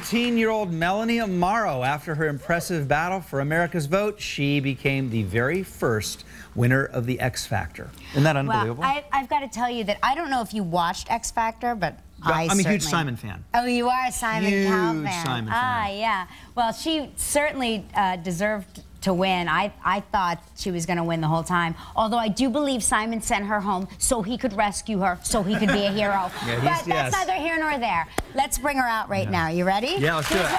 19-year-old Melanie after her impressive battle for America's vote, she became the very first winner of the X Factor. Isn't that unbelievable? Well, I've got to tell you that I don't know if you watched X Factor, but I'm a huge Simon fan. Oh, you are a Simon Cowell fan. Huge Simon fan. Ah, yeah. Well, she certainly deserved to win. I thought she was going to win the whole time. Although I do believe Simon sent her home so he could rescue her, so he could be a hero. Yeah, but that's neither here nor there. Let's bring her out right now. You ready? Yeah, let's do it.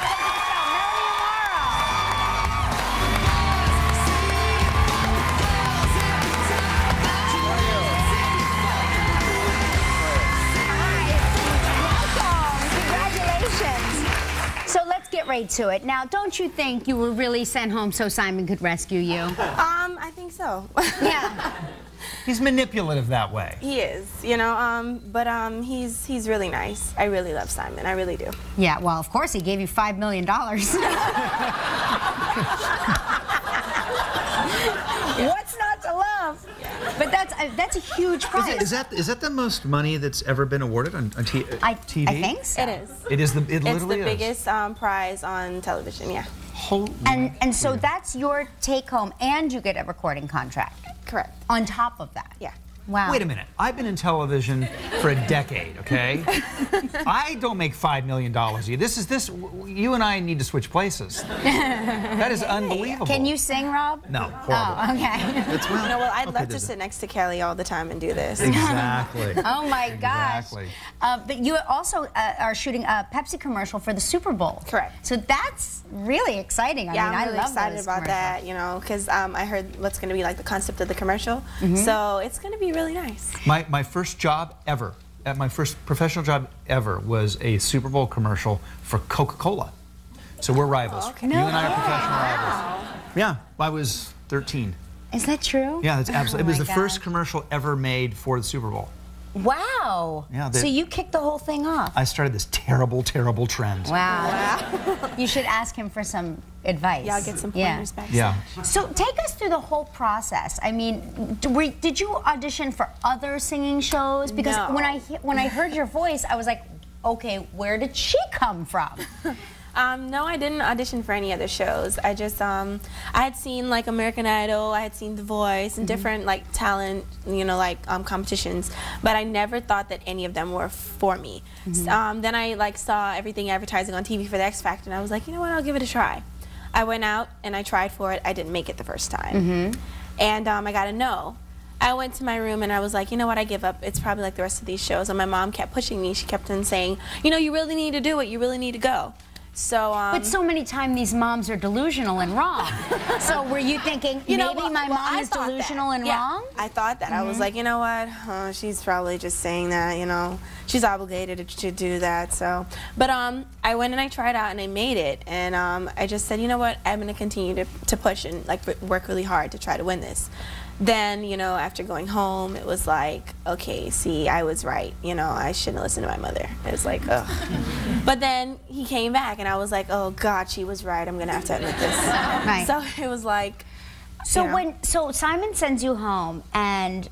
So let's get right to it. Now, don't you think you were really sent home so Simon could rescue you? I think so. Yeah. He's manipulative that way. He is, you know, but he's really nice. I really love Simon. I really do. Yeah, well, of course, he gave you $5 million. What's not to love? But that's a huge prize. Is that the most money that's ever been awarded on TV? I think so. It is. It is it literally is. It's the biggest prize on television, yeah. Holy and so that's your take home, and you get a recording contract. Correct. On top of that. Yeah. Wow. Wait a minute. I've been in television for a decade, okay? I don't make $5 million a year. You and I need to switch places. That is unbelievable. Can you sing, Rob? No, horrible. Oh, okay. I'd love to sit next to Kelly all the time and do this. Exactly. Oh, my gosh. Exactly. But you also are shooting a Pepsi commercial for the Super Bowl. Correct. So that's really exciting. Yeah, I mean, I'm really excited about that, you know, because I heard what's going to be like the concept of the commercial. So it's going to be really nice. My first job ever, my first professional job ever, was a Super Bowl commercial for Coca-Cola. So we're rivals. Oh, okay. You and I are professional rivals. Yeah, I was 13. Is that true? Yeah, that's absolutely. It was the God. first commercial ever made for the Super Bowl. Wow. Yeah, so you kicked the whole thing off. I started this terrible, terrible trend. Wow. You should ask him for some advice. Yeah, I'll get some pointers back. Yeah. So take us through the whole process. I mean, did you audition for other singing shows? Because No. when I heard your voice, I was like, okay, where did she come from? No, I didn't audition for any other shows. I just, I had seen like American Idol, I had seen The Voice, and different like talent, you know, like competitions, but I never thought that any of them were for me. Then I like saw everything advertising on TV for the X Factor, and I was like, you know what, I'll give it a try. I went out and I tried for it. I didn't make it the first time, and I got a no. I went to my room and I was like, you know what, I give up. It's probably like the rest of these shows. And my mom kept pushing me. She kept on saying, you know, you really need to do it. You really need to go. So, but so many times these moms are delusional and wrong. So were you thinking, maybe my mom is delusional and wrong? I thought that. I was like, you know what, she's probably just saying that, you know, she's obligated to do that. So, but I went and I tried out and I made it. And I just said, you know what, I'm going to continue to push and like work really hard to try to win this. Then, you know, after going home, it was like, okay, see, I was right. You know, I shouldn't listen to my mother. It was like, ugh. But then he came back, and I was like, oh, God, she was right. I'm going to have to admit this. Right. So it was like, so you know. so Simon sends you home, and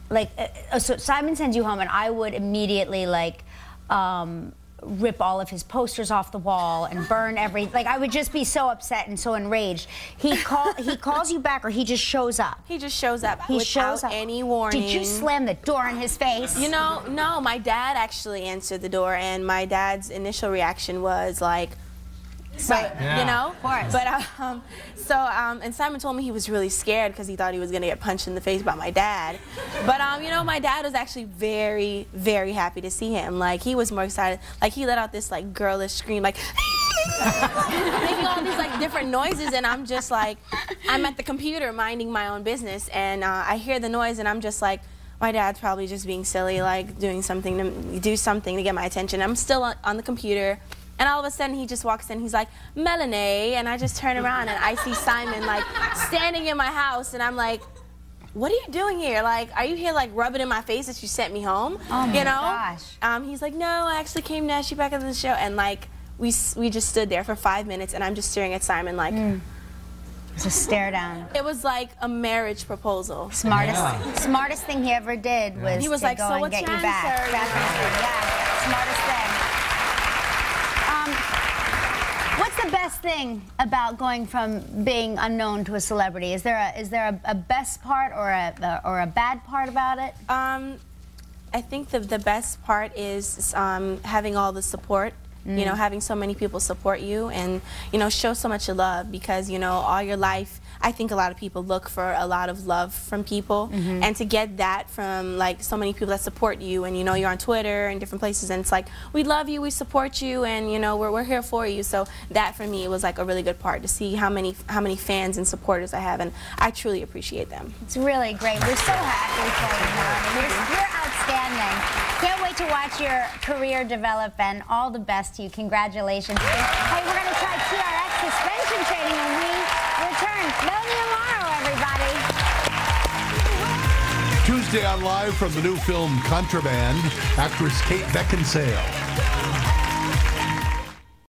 like, so Simon sends you home, and I would immediately like, rip all of his posters off the wall and burn everything. Like, I would just be so upset and so enraged. He calls you back, or he just shows up? He just shows up without any warning. Did you slam the door in his face? You know, no, my dad actually answered the door, and my dad's initial reaction was like, so, you know? Of course. But, and Simon told me he was really scared because he thought he was going to get punched in the face by my dad. But, you know, my dad was actually very, very happy to see him. Like, he was more excited. Like, he let out this, like, girlish scream, like, making all these, like, different noises, and I'm just like, I'm at the computer minding my own business, and I hear the noise, and I'm just like, my dad's probably just being silly, like, doing something to get my attention. I'm still on the computer. And all of a sudden, he just walks in. He's like, Melanie. And I just turn around, and I see Simon, like, standing in my house. And I'm like, what are you doing here? Like, are you here, like, rubbing in my face that you sent me home? Oh, my gosh. He's like, no, I actually came to ask you back at the show. And, like, we just stood there for 5 minutes, and I'm just staring at Simon, like... It's a stare down. It was like a marriage proposal. Smartest thing he ever did was he was to like, go so and what's get your you back. answer? Yeah, smartest thing. What's the best thing about going from being unknown to a celebrity? Is there a best part or a bad part about it? I think the best part is having all the support. You know, having so many people support you and, you know, show so much love because, you know, all your life, I think a lot of people look for a lot of love from people. And to get that from, like, so many people that support you and, you know, you're on Twitter and different places and it's like, we love you, we support you, and, you know, we're here for you. So that, for me, was, like, a really good part to see how many fans and supporters I have, and I truly appreciate them. It's really great. We're so happy for you, Melanie. You're outstanding. Can't wait to watch your career develop, and all the best to you. Congratulations. Hey, we're going to try TRX suspension training when we return. Melanie tomorrow, everybody. Tuesday on Live from the new film Contraband, actress Kate Beckinsale.